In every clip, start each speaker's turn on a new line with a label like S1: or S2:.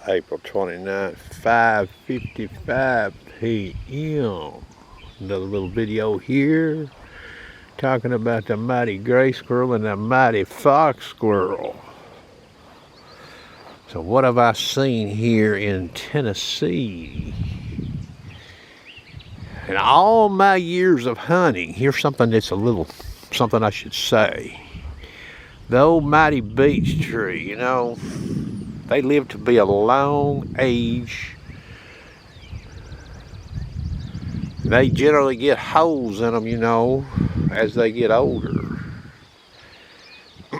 S1: April 29th, 5:55 p.m. Another little video here talking about the mighty gray squirrel and the mighty fox squirrel. So what have I seen here in Tennessee? In all my years of hunting, here's something that's something I should say. The old mighty beech tree, they live to be a long age. They generally get holes in them, as they get older.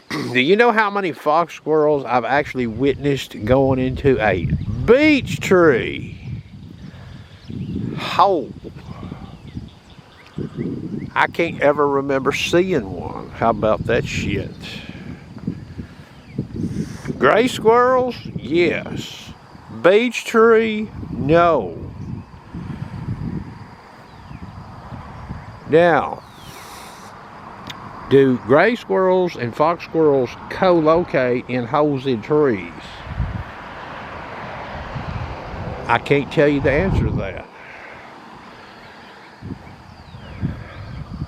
S1: Do you know how many fox squirrels I've actually witnessed going into a beech tree hole? I can't ever remember seeing one. How about that shit? Gray squirrels? Yes. Beech tree? No. Now, do gray squirrels and fox squirrels co-locate in holes in trees? I can't tell you the answer to that.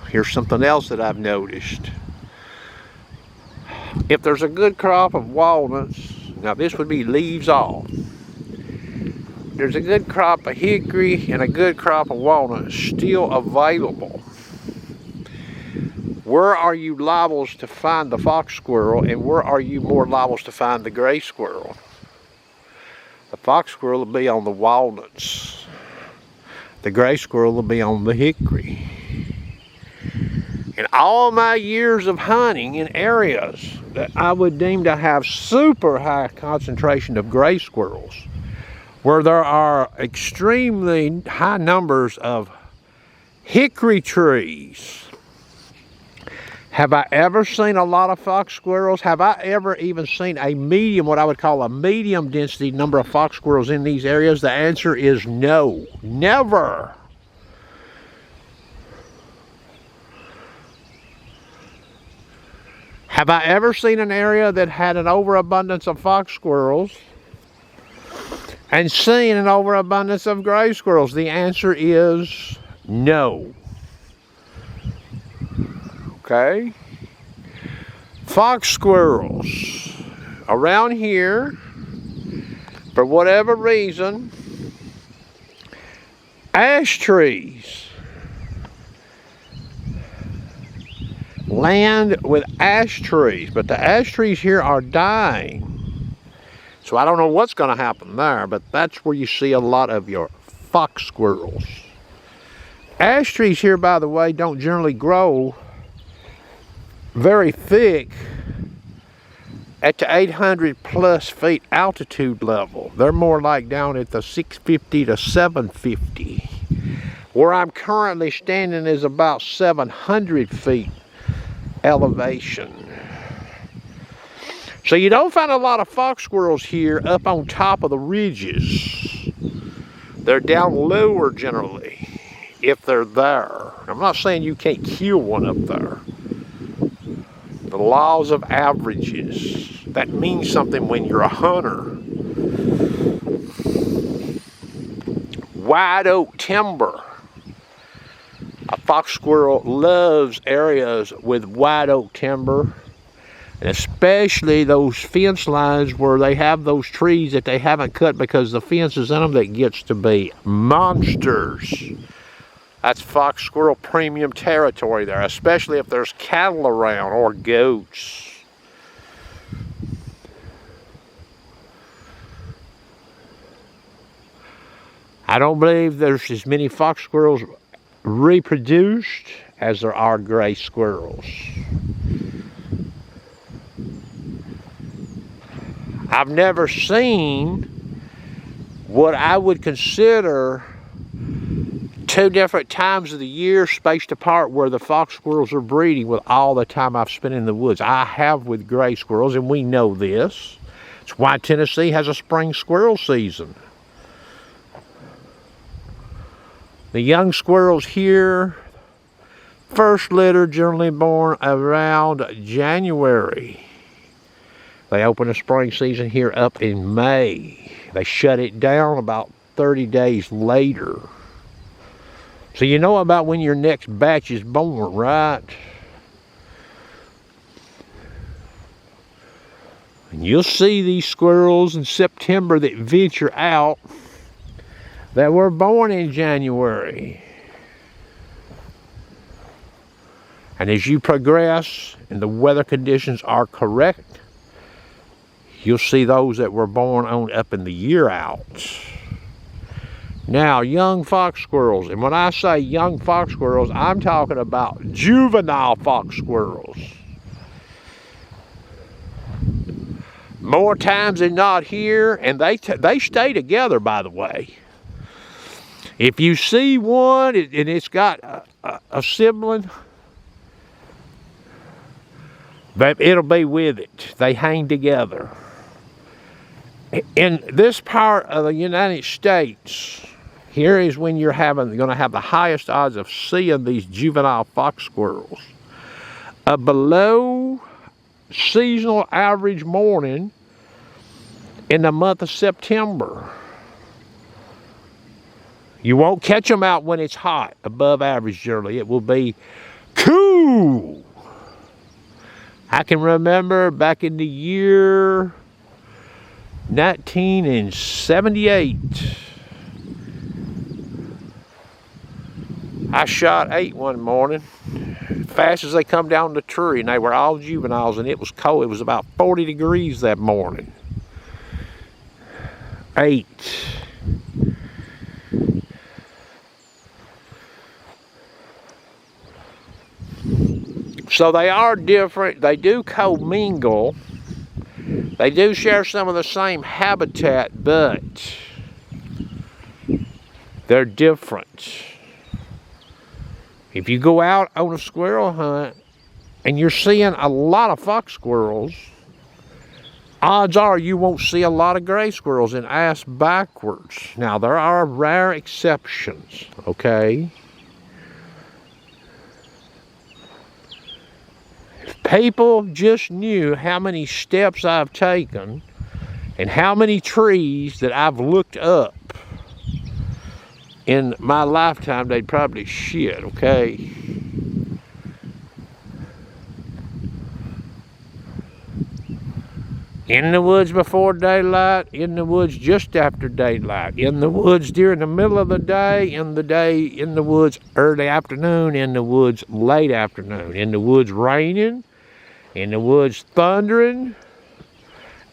S1: Here's something else that I've noticed. If there's a good crop of walnuts, now this would be leaves off. There's a good crop of hickory and a good crop of walnuts still available. Where are you liable to find the fox squirrel, and where are you more liable to find the gray squirrel? The fox squirrel will be on the walnuts. The gray squirrel will be on the hickory. In all my years of hunting in areas that I would deem to have super high concentration of gray squirrels, where there are extremely high numbers of hickory trees, have I ever seen a lot of fox squirrels? Have I ever even seen a medium, what I would call a medium density number of fox squirrels in these areas? The answer is no. Never. Have I ever seen an area that had an overabundance of fox squirrels and seen an overabundance of gray squirrels? The answer is no. Okay? Fox squirrels around here, for whatever reason, ash trees, land with ash trees, but the ash trees here are dying. So I don't know what's going to happen there, but that's where you see a lot of your fox squirrels. Ash trees here, by the way, don't generally grow very thick at the 800 plus feet altitude level. They're more like down at the 650 to 750. Where I'm currently standing is about 700 feet elevation. So you don't find a lot of fox squirrels here up on top of the ridges. They're down lower generally, if they're there. I'm not saying you can't kill one up there. The laws of averages, that means something when you're a hunter. White oak timber. A fox squirrel loves areas with white oak timber, and especially those fence lines where they have those trees that they haven't cut because the fence is in them that gets to be monsters. That's fox squirrel premium territory there, especially if there's cattle around or goats. I don't believe there's as many fox squirrels reproduced as there are gray squirrels. I've never seen what I would consider two different times of the year spaced apart where the fox squirrels are breeding with all the time I've spent in the woods. I have with gray squirrels, and we know this. It's why Tennessee has a spring squirrel season. The young squirrels here, first litter generally born around January. They open the spring season here up in May. They shut it down about 30 days later. So you know about when your next batch is born, right? And you'll see these squirrels in September that venture out that were born in January. And as you progress and the weather conditions are correct, you'll see those that were born on up in the year out. Now, young fox squirrels, and when I say young fox squirrels, I'm talking about juvenile fox squirrels. More times than not here, and they stay together, by the way. If you see one and it's got a sibling, it'll be with it. They hang together. In this part of the United States, here is when you're going to have the highest odds of seeing these juvenile fox squirrels. A below seasonal average morning in the month of September. You won't catch them out when it's hot, above average generally. It will be cool. I can remember back in the year 1978, I shot 8 one morning, fast as they come down the tree, and they were all juveniles, and it was cold. It was about 40 degrees that morning. 8. So they are different. They do commingle. They do share some of the same habitat, but they're different. If you go out on a squirrel hunt and you're seeing a lot of fox squirrels, odds are you won't see a lot of gray squirrels, and ass backwards. Now, there are rare exceptions, okay? If people just knew how many steps I've taken and how many trees that I've looked up in my lifetime, they'd probably shit, okay? In the woods before daylight, in the woods just after daylight, in the woods during the middle of the day, in the woods early afternoon, in the woods late afternoon, in the woods raining, in the woods thundering,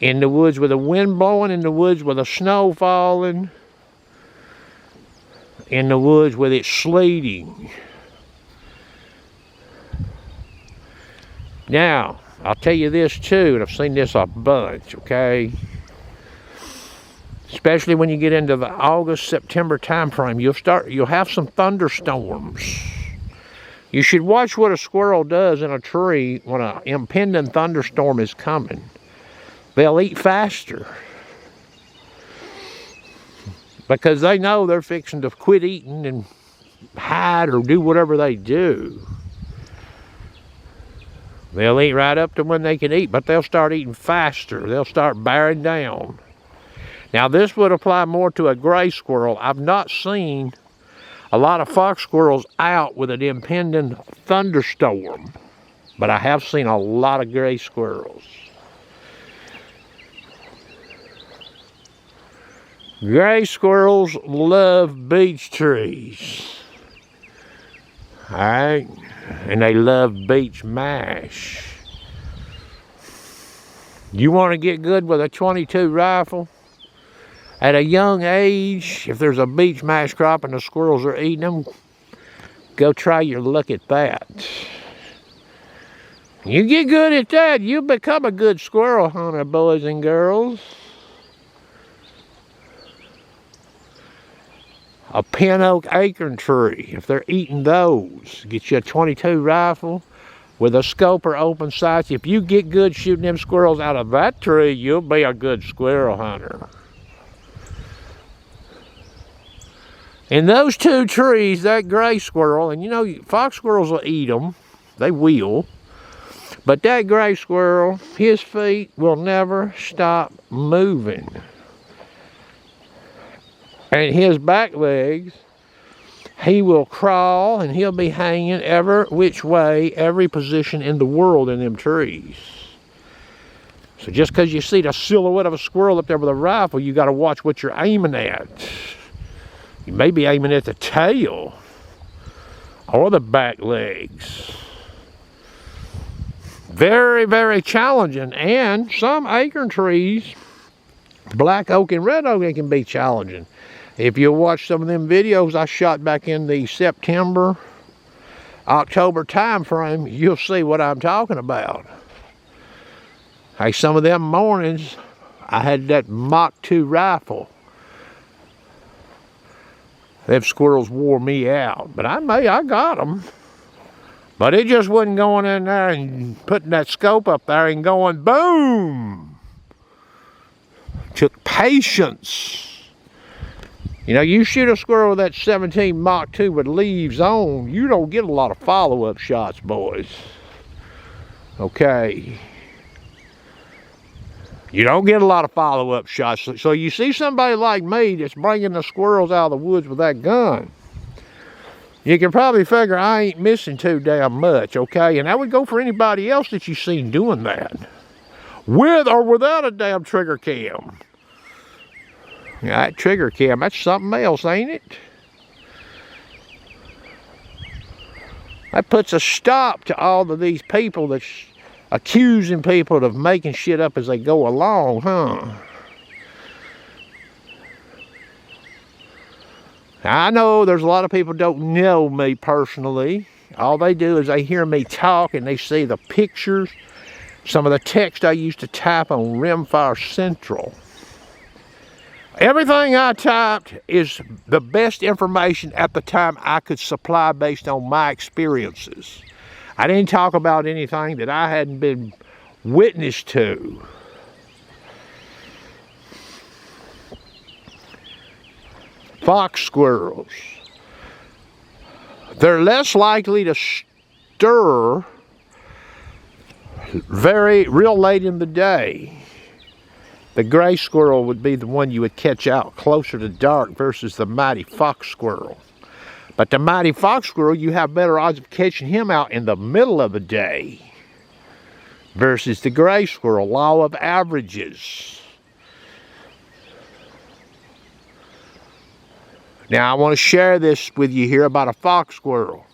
S1: in the woods with the wind blowing, in the woods with the snow falling, in the woods with it sleeting. Now, I'll tell you this too, and I've seen this a bunch, okay? Especially when you get into the August, September time frame, you'll have some thunderstorms. You should watch what a squirrel does in a tree when an impending thunderstorm is coming. They'll eat faster, because they know they're fixing to quit eating and hide or do whatever they do. They'll eat right up to when they can eat, but they'll start eating faster. They'll start bearing down. Now, this would apply more to a gray squirrel. I've not seen a lot of fox squirrels out with an impending thunderstorm, but I have seen a lot of gray squirrels. Gray squirrels love beech trees. All right? And they love beech mash. You want to get good with a .22 rifle? At a young age, if there's a beech mash crop and the squirrels are eating them, go try your luck at that. You get good at that, you'll become a good squirrel hunter, boys and girls. A pin oak acorn tree, if they're eating those, get you a .22 rifle with a scope or open sights. If you get good shooting them squirrels out of that tree, you'll be a good squirrel hunter. And those two trees, that gray squirrel, and you know, fox squirrels will eat them. They will. But that gray squirrel, his feet will never stop moving. And his back legs, he will crawl and he'll be hanging every which way, every position in the world in them trees. So just because you see the silhouette of a squirrel up there with a rifle, you got to watch what you're aiming at. You may be aiming at the tail or the back legs. Very, very challenging. And some acorn trees, black oak and red oak, it can be challenging. If you watch some of them videos I shot back in the September, October time frame, you'll see what I'm talking about. Hey, some of them mornings, I had that Mach 2 rifle. Them squirrels wore me out, but I got them. But it just wasn't going in there and putting that scope up there and going boom. Took patience. You know, you shoot a squirrel with that 17 Mach 2 with leaves on, you don't get a lot of follow-up shots, boys. Okay. You don't get a lot of follow-up shots. So you see somebody like me that's bringing the squirrels out of the woods with that gun, you can probably figure I ain't missing too damn much, okay? And that would go for anybody else that you seen doing that. With or without a damn trigger cam. Yeah, that trigger cam, that's something else, ain't it? That puts a stop to all of these people that's accusing people of making shit up as they go along, huh? I know there's a lot of people don't know me personally. All they do is they hear me talk and they see the pictures, some of the text I used to type on Rimfire Central. Everything I typed is the best information at the time I could supply based on my experiences. I didn't talk about anything that I hadn't been witness to. Fox squirrels. They're less likely to stir real late in the day. The gray squirrel would be the one you would catch out closer to dark versus the mighty fox squirrel. But the mighty fox squirrel, you have better odds of catching him out in the middle of the day versus the gray squirrel. Law of averages. Now I want to share this with you here about a fox squirrel.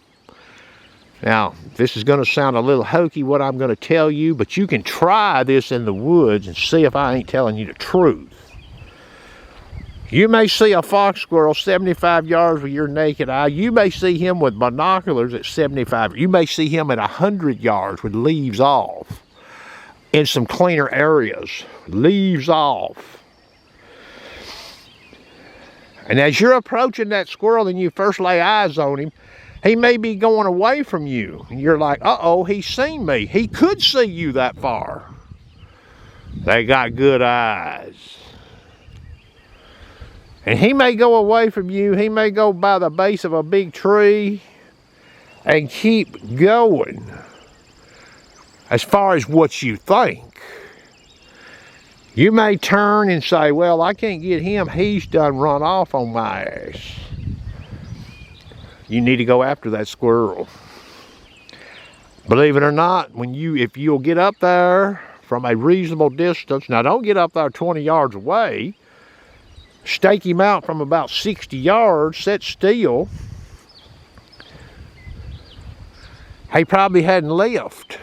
S1: Now, this is going to sound a little hokey what I'm going to tell you, but you can try this in the woods and see if I ain't telling you the truth. You may see a fox squirrel 75 yards with your naked eye. You may see him with binoculars at 75. You may see him at 100 yards with leaves off in some cleaner areas. Leaves off. And as you're approaching that squirrel and you first lay eyes on him, he may be going away from you. And you're like, uh-oh, he's seen me. He could see you that far. They got good eyes. And he may go away from you. He may go by the base of a big tree and keep going as far as what you think. You may turn and say, well, I can't get him. He's done run off on my ass. You need to go after that squirrel. Believe it or not, if you'll get up there from a reasonable distance, now don't get up there 20 yards away, stake him out from about 60 yards, sit still. He probably hadn't left.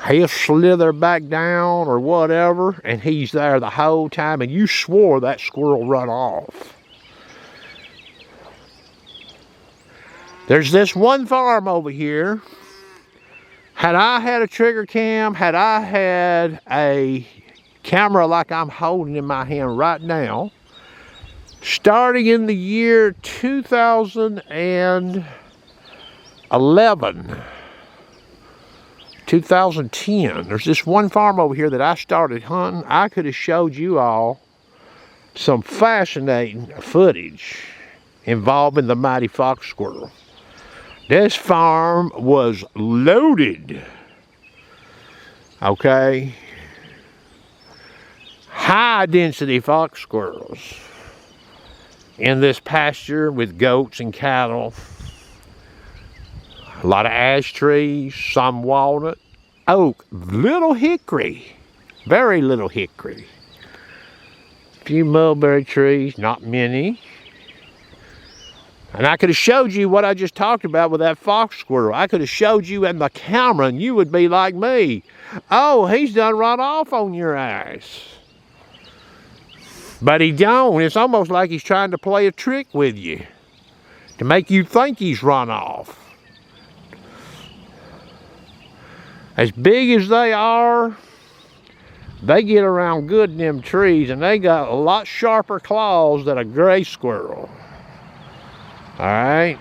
S1: He'll slither back down or whatever, and he's there the whole time, and you swore that squirrel run off. There's this one farm over here. Had I had a trigger cam, had I had a camera like I'm holding in my hand right now, starting in the year 2011, 2010, there's this one farm over here that I started hunting. I could have showed you all some fascinating footage involving the mighty fox squirrel. This farm was loaded. Okay. High density fox squirrels in this pasture with goats and cattle. A lot of ash trees, some walnut, oak, little hickory, very little hickory. A few mulberry trees, not many. And I could have showed you what I just talked about with that fox squirrel. I could have showed you in the camera and you would be like me. Oh, he's done run off on your ass. But he don't. It's almost like he's trying to play a trick with you to make you think he's run off. As big as they are, they get around good in them trees, and they got a lot sharper claws than a gray squirrel. All right.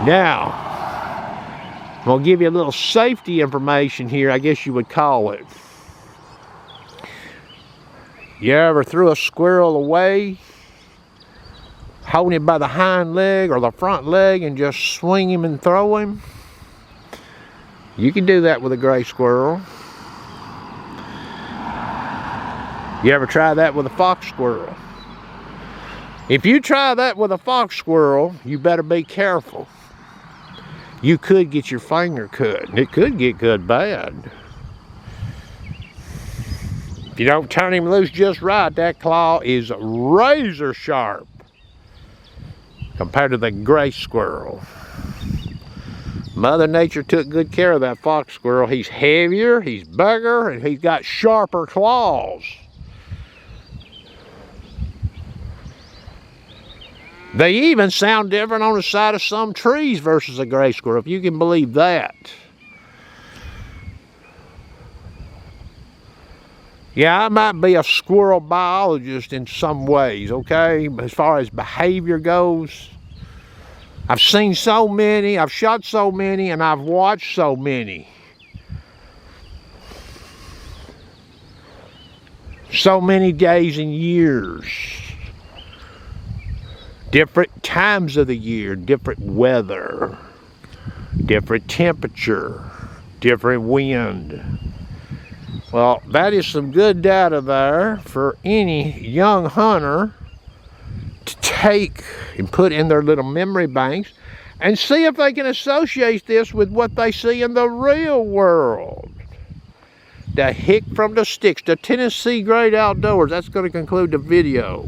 S1: Now, I'm gonna give you a little safety information here, I guess you would call it. You ever threw a squirrel away, holding him by the hind leg or the front leg and just swing him and throw him? You can do that with a gray squirrel. You ever try that with a fox squirrel? If you try that with a fox squirrel, you better be careful. You could get your finger cut, and it could get good bad. If you don't turn him loose just right, that claw is razor sharp compared to the gray squirrel. Mother Nature took good care of that fox squirrel. He's heavier, he's bigger, and he's got sharper claws. They even sound different on the side of some trees versus a gray squirrel, if you can believe that. Yeah, I might be a squirrel biologist in some ways, okay? As far as behavior goes, I've seen so many, I've shot so many, and I've watched so many. So many days and years. Different times of the year, different weather, different temperature, different wind. Well, that is some good data there for any young hunter to take and put in their little memory banks and see if they can associate this with what they see in the real world. The hick from the sticks, the Tennessee Great Outdoors. That's going to conclude the video.